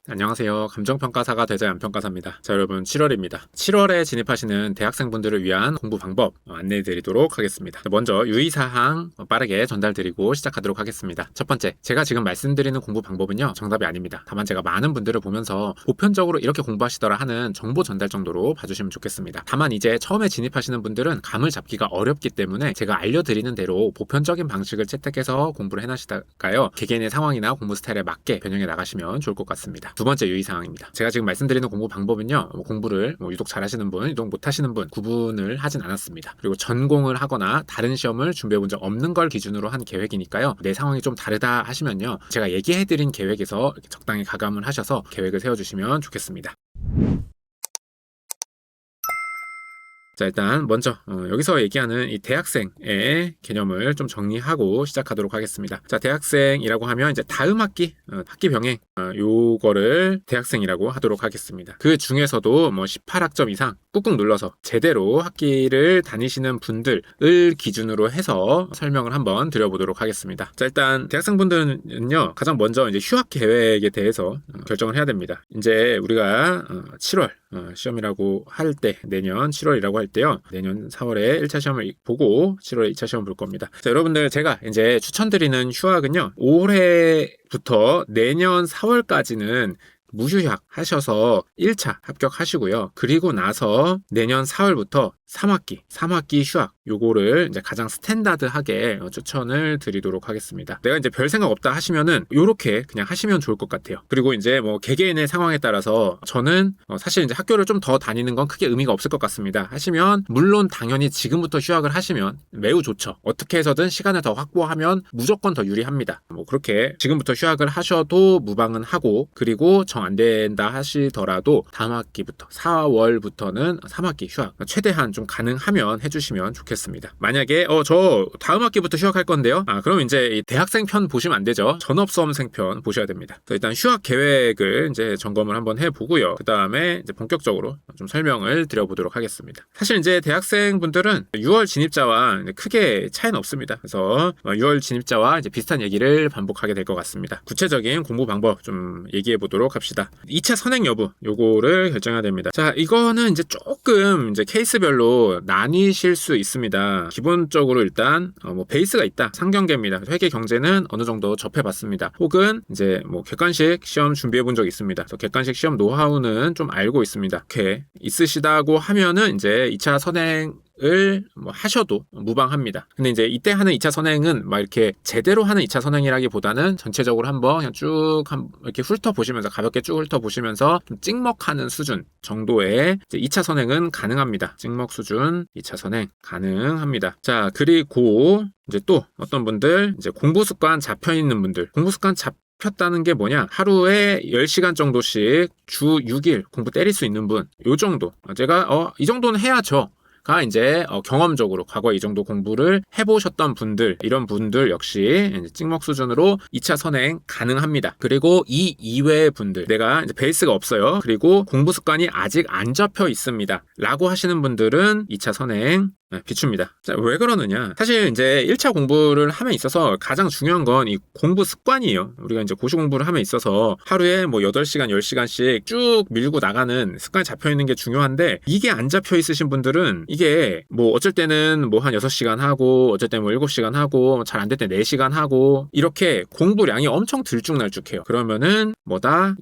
안녕하세요. 감정평가사가 되자 연평가사입니다. 자, 여러분 7월입니다. 7월에 진입하시는 대학생분들을 위한 공부 방법 안내해 드리도록 하겠습니다. 먼저 유의사항 빠르게 전달드리고 시작하도록 하겠습니다. 첫 번째, 제가 지금 말씀드리는 공부 방법은요, 정답이 아닙니다. 다만 제가 많은 분들을 보면서 보편적으로 이렇게 공부하시더라 하는 정보 전달 정도로 봐주시면 좋겠습니다. 다만 이제 처음에 진입하시는 분들은 감을 잡기가 어렵기 때문에 제가 알려드리는 대로 보편적인 방식을 채택해서 공부를 해나시다가요, 개개인의 상황이나 공부 스타일에 맞게 변형해 나가시면 좋을 것 같습니다. 두 번째 유의사항입니다. 제가 지금 말씀드리는 공부 방법은요, 공부를 유독 잘하시는 분, 유독 못하시는 분 구분을 하진 않았습니다. 그리고 전공을 하거나 다른 시험을 준비해 본 적 없는 걸 기준으로 한 계획이니까요, 내 상황이 좀 다르다 하시면요, 제가 얘기해드린 계획에서 적당히 가감을 하셔서 계획을 세워주시면 좋겠습니다. 자, 일단 먼저 여기서 얘기하는 이 대학생의 개념을 좀 정리하고 시작하도록 하겠습니다. 자, 대학생이라고 하면 이제 다음 학기, 학기 병행 요거를 대학생이라고 하도록 하겠습니다. 그 중에서도 18학점 이상 꾹꾹 눌러서 제대로 학기를 다니시는 분들을 기준으로 해서 설명을 한번 드려보도록 하겠습니다. 자, 일단 대학생분들은요, 가장 먼저 이제 휴학 계획에 대해서 결정을 해야 됩니다. 이제 우리가 7월 시험이라고 할 때, 내년 7월이라고 할 때요, 내년 4월에 1차 시험을 보고 7월에 2차 시험을 볼 겁니다. 자, 여러분들 제가 이제 추천드리는 휴학은요, 올해부터 내년 4월까지는 무휴학 하셔서 1차 합격하시고요. 그리고 나서 내년 4월부터 3학기 휴학, 요거를 이제 가장 스탠다드하게 추천을 드리도록 하겠습니다. 내가 이제 별 생각 없다 하시면은 요렇게 그냥 하시면 좋을 것 같아요. 그리고 이제 개개인의 상황에 따라서 저는 사실 이제 학교를 좀 더 다니는 건 크게 의미가 없을 것 같습니다 하시면, 물론 당연히 지금부터 휴학을 하시면 매우 좋죠. 어떻게 해서든 시간을 더 확보하면 무조건 더 유리합니다. 그렇게 지금부터 휴학을 하셔도 무방은 하고, 그리고 정 안 된다 하시더라도 다음 학기부터 4월부터는 3학기 휴학 최대한 좀 가능하면 해주시면 좋겠습니다. 만약에 저 다음 학기부터 휴학할 건데요, 그럼 이제 이 대학생 편 보시면 안 되죠. 전업수험생 편 보셔야 됩니다. 일단 휴학 계획을 이제 점검을 한번 해보고요, 그 다음에 이제 본격적으로 좀 설명을 드려보도록 하겠습니다. 사실 이제 대학생 분들은 6월 진입자와 크게 차이는 없습니다. 그래서 6월 진입자와 이제 비슷한 얘기를 반복하게 될 것 같습니다. 구체적인 공부 방법 좀 얘기해 보도록 합시다. 2차 선행 여부, 요거를 결정해야 됩니다. 자, 이거는 이제 조금 이제 케이스별로 나뉘실 수 있습니다. 기본적으로 일단 베이스가 있다, 상경계입니다. 회계 경제는 어느 정도 접해봤습니다. 혹은 이제 객관식 시험 준비해 본 적 있습니다. 그래서 객관식 시험 노하우는 좀 알고 있습니다. 이렇게 있으시다고 하면은 이제 2차 선행 을 하셔도 무방합니다. 근데 이제 이때 하는 2차 선행은 이렇게 제대로 하는 2차 선행이라기보다는 전체적으로 한번 그냥 쭉 이렇게 훑어보시면서, 가볍게 쭉 훑어보시면서 좀 찍먹하는 수준 정도의 이제 2차 선행은 가능합니다. 찍먹 수준 2차 선행 가능합니다. 자, 그리고 이제 또 어떤 분들, 이제 공부 습관 잡혀 있는 분들, 공부 습관 폈다는 게 뭐냐, 하루에 10시간 정도씩 주 6일 공부 때릴 수 있는 분, 요 정도, 제가 이 정도는 해야죠 가 이제 경험적으로 과거에 이 정도 공부를 해보셨던 분들, 이런 분들 역시 이제 찍먹 수준으로 2차 선행 가능합니다. 그리고 이 이외의 분들, 내가 이제 베이스가 없어요, 그리고 공부 습관이 아직 안 잡혀 있습니다 라고 하시는 분들은 2차 선행 비춥니다. 자, 왜 그러느냐, 사실 이제 1차 공부를 함에 있어서 가장 중요한 건 이 공부 습관이에요. 우리가 이제 고시 공부를 함에 있어서 하루에 8시간 10시간씩 쭉 밀고 나가는 습관이 잡혀 있는 게 중요한데, 이게 안 잡혀 있으신 분들은 이게 어쩔 때는 한 6시간 하고, 어쩔 때는 7시간 하고, 잘 안 될 때 4시간 하고, 이렇게 공부량이 엄청 들쭉날쭉해요. 그러면은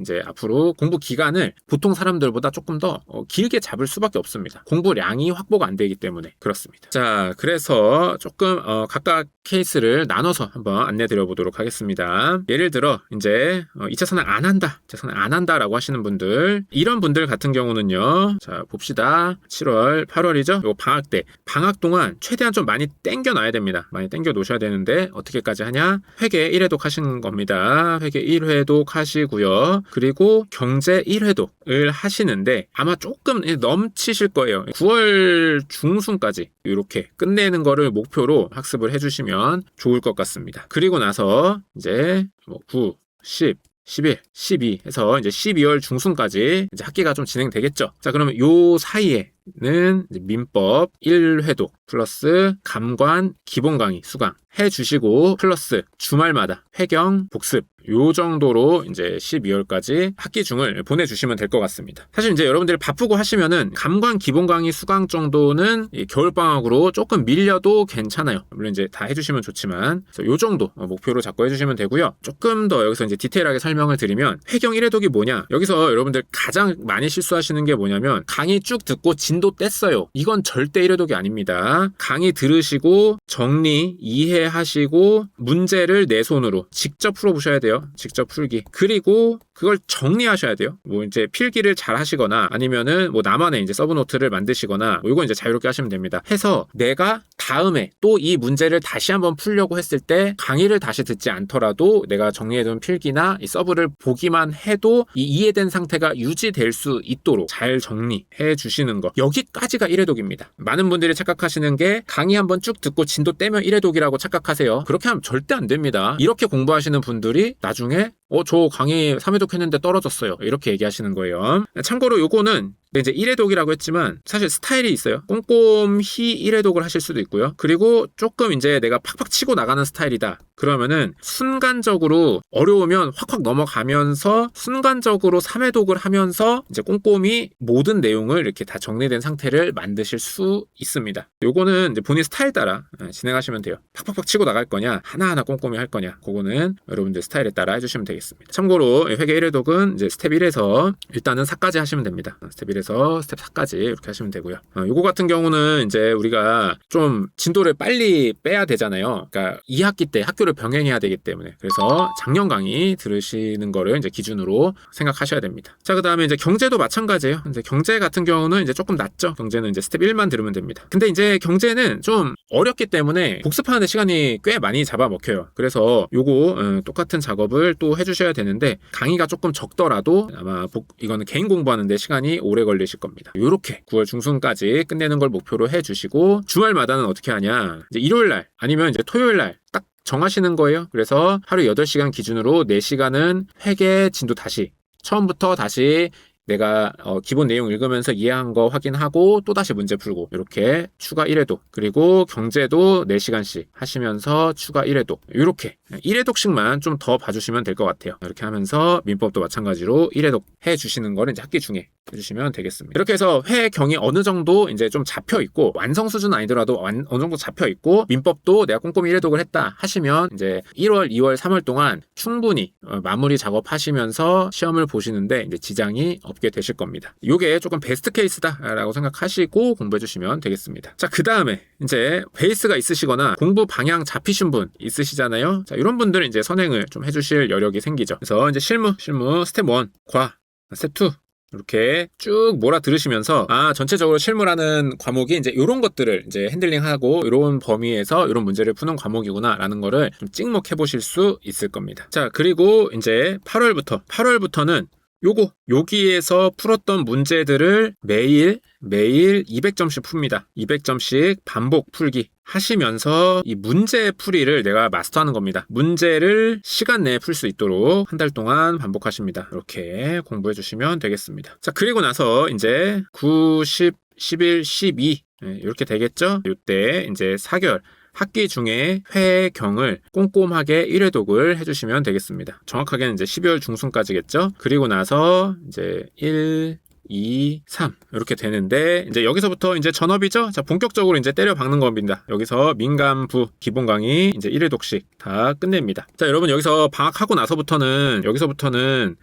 이제 앞으로 공부 기간을 보통 사람들보다 조금 더 길게 잡을 수밖에 없습니다. 공부량이 확보가 안 되기 때문에 그렇습니다. 자, 그래서 조금 각각 케이스를 나눠서 한번 안내 드려보도록 하겠습니다. 예를 들어 이제 2차 선행 안 한다, 2차 선행 안 한다라고 하시는 분들, 이런 분들 같은 경우는요, 자 봅시다. 7월, 8월이죠. 요 방학 때, 방학 동안 최대한 좀 많이 땡겨 놔야 됩니다. 많이 땡겨 놓으셔야 되는데, 어떻게까지 하냐, 회계 1회독 하시는 겁니다. 회계 1회독 하시고요, 그리고 경제 1회독을 하시는데 아마 조금 넘치실 거예요. 9월 중순까지 이렇게 끝내는 거를 목표로 학습을 해주시면 좋을 것 같습니다. 그리고 나서 이제 9, 10, 11, 12 해서 이제 12월 중순까지 이제 학기가 좀 진행되겠죠. 자, 그러면 요 사이에는 이제 민법 1회독 플러스 감관 기본 강의 수강 해주시고 플러스 주말마다 회경, 복습 요 정도로 이제 12월까지 학기 중을 보내주시면 될 것 같습니다. 사실 이제 여러분들이 바쁘고 하시면은 감관 기본 강의 수강 정도는 이 겨울방학으로 조금 밀려도 괜찮아요. 물론 이제 다 해주시면 좋지만 그래서 요 정도 목표로 잡고 해주시면 되고요. 조금 더 여기서 이제 디테일하게 설명을 드리면 회경 1회독이 뭐냐, 여기서 여러분들 가장 많이 실수하시는 게 뭐냐면 강의 쭉 듣고 진도 뗐어요. 이건 절대 1회독이 아닙니다. 강의 들으시고 정리, 이해하시고 문제를 내 손으로 직접 풀어보셔야 돼요. 직접 풀기. 그리고 그걸 정리하셔야 돼요. 뭐 이제 필기를 잘 하시거나 아니면은 뭐 나만의 이제 서브노트를 만드시거나 뭐 이건 이제 자유롭게 하시면 됩니다. 해서 내가 다음에 또 이 문제를 다시 한번 풀려고 했을 때 강의를 다시 듣지 않더라도 내가 정리해둔 필기나 이 서브를 보기만 해도 이 이해된 상태가 유지될 수 있도록 잘 정리해 주시는 거. 여기까지가 1회독입니다. 많은 분들이 착각하시는 게 강의 한번 쭉 듣고 진도 떼면 1회독이라고 착각하세요. 그렇게 하면 절대 안 됩니다. 이렇게 공부하시는 분들이 나중에 저 강의 3회독 했는데 떨어졌어요. 이렇게 얘기하시는 거예요. 참고로 요거는 이제 1회독이라고 했지만 사실 스타일이 있어요. 꼼꼼히 1회독을 하실 수도 있고요. 그리고 조금 이제 내가 팍팍 치고 나가는 스타일이다. 그러면은 순간적으로 어려우면 확확 넘어가면서 순간적으로 3회독을 하면서 이제 꼼꼼히 모든 내용을 이렇게 다 정리된 상태를 만드실 수 있습니다. 요거는 이제 본인 스타일 따라 진행하시면 돼요. 팍팍팍 치고 나갈 거냐, 하나하나 꼼꼼히 할 거냐, 그거는 여러분들 스타일에 따라 해주시면 되겠습니다. 참고로 회계 1회독은 이제 스텝 1에서 일단은 4까지 하시면 됩니다. 스텝 1에서 스텝 4까지 이렇게 하시면 되고요. 요거 같은 경우는 이제 우리가 좀 진도를 빨리 빼야 되잖아요. 그러니까 2학기 때 학교를 병행해야 되기 때문에, 그래서 작년 강의 들으시는 거를 이제 기준으로 생각하셔야 됩니다. 자, 그 다음에 이제 경제도 마찬가지예요. 이제 경제 같은 경우는 이제 조금 낮죠. 경제는 이제 스텝 1만 들으면 됩니다. 근데 이제 경제는 좀 어렵기 때문에 복습하는데 시간이 꽤 많이 잡아먹혀요. 그래서 요거 똑같은 작업을 또 해주셔야 되는데 강의가 조금 적더라도 아마 이거는 개인 공부하는데 시간이 오래 걸리실 겁니다. 요렇게 9월 중순까지 끝내는 걸 목표로 해주시고, 주말마다는 어떻게 하냐, 이제 일요일날 아니면 이제 토요일날 딱 정하시는 거예요. 그래서 하루 8시간 기준으로 4시간은 회계 진도 다시 처음부터 다시 내가 기본 내용 읽으면서 이해한 거 확인하고 또다시 문제 풀고, 이렇게 추가 1회독, 그리고 경제도 4시간씩 하시면서 추가 1회독, 이렇게 1회독씩만 좀 더 봐주시면 될 것 같아요. 이렇게 하면서 민법도 마찬가지로 1회독 해주시는 거는 이제 학기 중에 해주시면 되겠습니다. 이렇게 해서 회경이 어느 정도 이제 좀 잡혀 있고, 완성 수준 아니더라도 어느 정도 잡혀 있고, 민법도 내가 꼼꼼히 1회독을 했다 하시면 이제 1월, 2월, 3월 동안 충분히 마무리 작업하시면서 시험을 보시는데 이제 지장이 없게 되실 겁니다. 이게 조금 베스트 케이스다라고 생각하시고 공부해 주시면 되겠습니다. 자, 그 다음에 이제 베이스가 있으시거나 공부 방향 잡히신 분 있으시잖아요. 자, 이런 분들은 이제 선행을 좀 해주실 여력이 생기죠. 그래서 이제 실무 스텝 1, 과, 스텝 2 이렇게 쭉 몰아 들으시면서 전체적으로 실무라는 과목이 이제 이런 것들을 이제 핸들링하고 이런 범위에서 이런 문제를 푸는 과목이구나라는 거를 좀 찍먹해 보실 수 있을 겁니다. 자, 그리고 이제 8월부터는 여기에서 풀었던 문제들을 매일 200점씩 풉니다. 200점씩 반복 풀기 하시면서 이 문제 풀이를 내가 마스터하는 겁니다. 문제를 시간 내에 풀 수 있도록 한 달 동안 반복하십니다. 이렇게 공부해 주시면 되겠습니다. 자, 그리고 나서 이제 9, 10, 11, 12 이렇게 되겠죠? 이때 이제 4개월 학기 중에 회경을 꼼꼼하게 1회독을 해주시면 되겠습니다. 정확하게는 이제 12월 중순까지겠죠. 그리고 나서 이제 1, 2, 3 이렇게 되는데, 이제 여기서부터 이제 전업이죠. 자, 본격적으로 이제 때려 박는 겁니다. 여기서 민간부 기본 강의 이제 1회독씩 다 끝냅니다. 자, 여러분 여기서 방학하고 나서부터는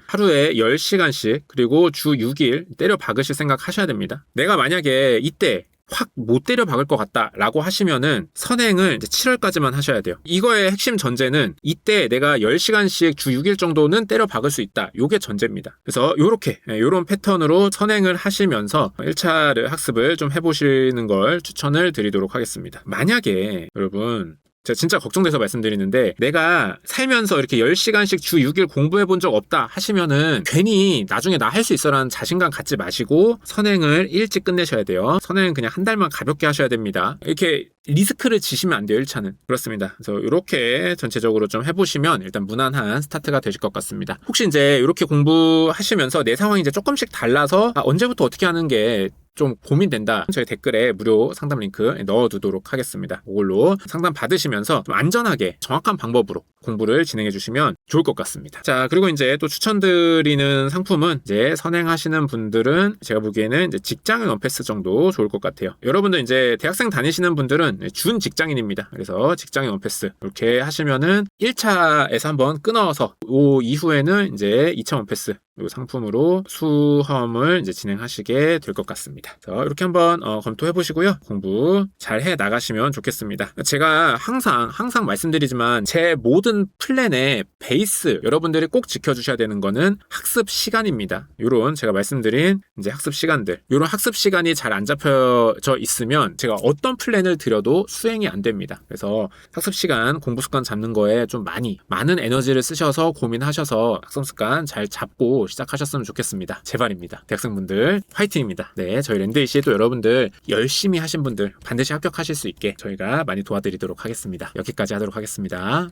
하루에 10시간씩 그리고 주 6일 때려 박으실 생각 하셔야 됩니다. 내가 만약에 이때 확 못 때려 박을 것 같다 라고 하시면은 선행을 이제 7월까지만 하셔야 돼요. 이거의 핵심 전제는 이때 내가 10시간씩 주 6일 정도는 때려 박을 수 있다, 요게 전제입니다. 그래서 요런 패턴으로 선행을 하시면서 1차 학습을 좀 해보시는 걸 추천을 드리도록 하겠습니다. 만약에 여러분 제가 진짜 걱정돼서 말씀드리는데, 내가 살면서 이렇게 10시간씩 주 6일 공부해 본 적 없다 하시면은 괜히 나중에 나 할 수 있어라는 자신감 갖지 마시고 선행을 일찍 끝내셔야 돼요. 선행은 그냥 한 달만 가볍게 하셔야 됩니다. 이렇게 리스크를 지시면 안 돼요. 1차는. 그렇습니다. 그래서 이렇게 전체적으로 좀 해보시면 일단 무난한 스타트가 되실 것 같습니다. 혹시 이제 이렇게 공부하시면서 내 상황이 이제 조금씩 달라서 언제부터 어떻게 하는 게 좀 고민된다. 저희 댓글에 무료 상담 링크 넣어두도록 하겠습니다. 그걸로 상담 받으시면서 좀 안전하게 정확한 방법으로 공부를 진행해 주시면 좋을 것 같습니다. 자, 그리고 이제 또 추천드리는 상품은 이제 선행하시는 분들은 제가 보기에는 이제 직장인 원패스 정도 좋을 것 같아요. 여러분들 이제 대학생 다니시는 분들은 준 직장인입니다. 그래서 직장인 원패스 이렇게 하시면은 1차에서 한번 끊어서 그 이후에는 이제 2차 원패스 이 상품으로 수험을 이제 진행하시게 될 것 같습니다. 그래서 이렇게 한번 검토해 보시고요. 공부 잘 해 나가시면 좋겠습니다. 제가 항상 말씀드리지만 제 모든 플랜의 베이스 여러분들이 꼭 지켜주셔야 되는 거는 학습 시간입니다. 이런 제가 말씀드린 이제 학습 시간들, 이런 학습 시간이 잘 안 잡혀져 있으면 제가 어떤 플랜을 드려도 수행이 안 됩니다. 그래서 학습 시간, 공부 습관 잡는 거에 좀 많은 에너지를 쓰셔서 고민하셔서 학습 습관 잘 잡고 시작하셨으면 좋겠습니다. 제발입니다. 대학생분들 화이팅입니다. 네, 저희 랜드이시에 또 여러분들 열심히 하신 분들 반드시 합격하실 수 있게 저희가 많이 도와드리도록 하겠습니다. 여기까지 하도록 하겠습니다.